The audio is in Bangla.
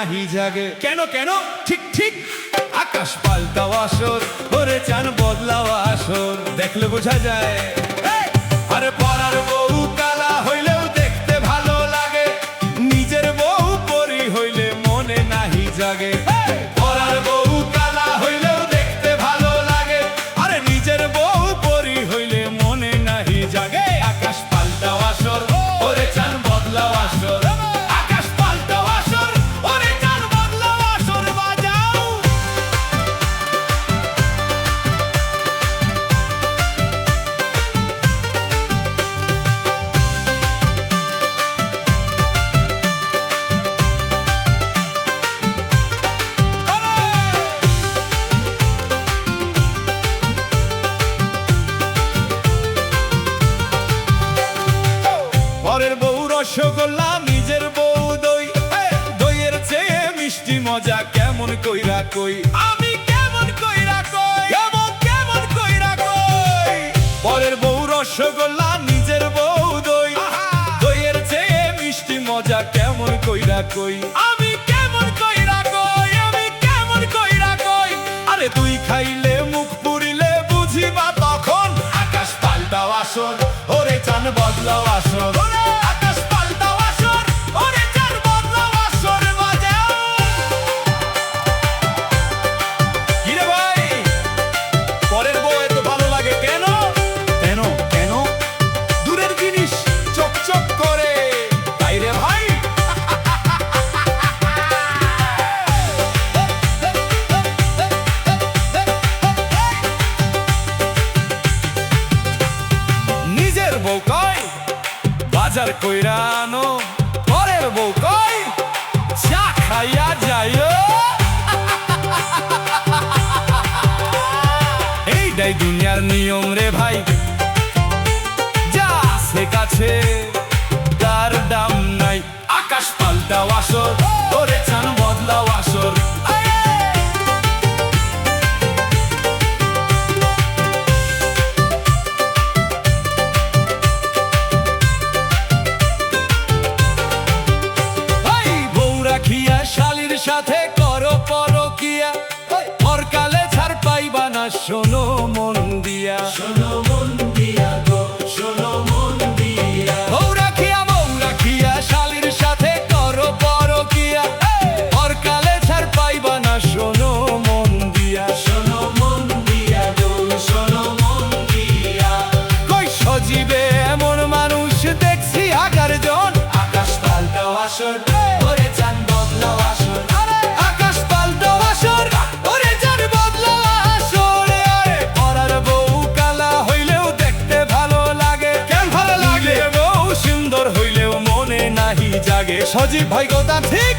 নাহি জাগে। কেন কেন? ঠিক ঠিক, আকাশ পাল্টাও আসর, ওরে চান বদলাও আসর, দেখলে বোঝা যায়। আরে পরার বউ কালা হইলেও দেখতে ভালো লাগে, নিজের বউ পরি হইলে মনে নাহি জাগে। পরার বউ কালা হইলেও দেখতে ভালো লাগে, আরে নিজের বউ পরি হইলে মনে নাহি জাগে। আকাশ পাল্টাও আসর, ওরে চান বদলাও আসর, আকাশ পাল্টাও আসর, ওরে চান বদলাও আসর, বাজাও। পরের বউ রসগোল্লা, নিজের বউ দই, দইয়ের চেয়ে মিষ্টি মজা কেমন কইরা কই, আমি কেমন কইরা কই, কেমন কইরা কই। পরের বউ রসগোল্লা, নিজের বউ দই, দইয়ের চেয়ে মিষ্টি মজা কেমন কইরা কই, আমি কেমন কইরা কই, আমি কেমন কইরা কই। আরে তুই খাইলে মুখ পুরিলে বুঝিবা তখন, আকাশ পাল্টাও আসর, ওরে চান বদলাও আসর, আকাশ পাল্টাও আসর, ওরে চান বদলাও আসর, বাজাও। কিরে ভাই, পরের বউ এত ভালো লাগে কেন? কেন কেন? দূরের জিনিস চকচক করে, তাই রে ভাই। নিজের বউ কয় বাজার কইরা আনো, পরের বউ কয় চা খাইয়া যাইও। এইটাই দুনিয়ার নিয়ম রে ভাই, যা আছে কাছে তার দাম নাই। আকাশ পাল্টাও আসর, ওরে চান বদলাও আসর। রাখিয়া শালির সাথে করো পরকিয়া, পরকালে ছাড় পাইবা না, শোনো মন দিয়া, শোনো মন দিয়া গো, শোনো মন দিয়া। বউ রাখিয়া শালির সাথে করো পরকিয়া, পরকালে ছাড় পাইবা না, শোনো মন দিয়া, শোনো মন দিয়া গো, শোনো মন দিয়া। কই সজীবে এমন মানুষ দেখছি হাজার জন, আকাশ পাল্টাও আসর, ওরে চান বদলাও আসর, আকাশ পাল্টাও আসর, ওরে চান বদলাও আসর। পরার বউ কালা হইলেও দেখতে ভালো লাগে, কেন ভালো লাগে? বউ সুন্দর হইলেও মনে নাহি জাগে। সজীব ভাই কথা ঠিক।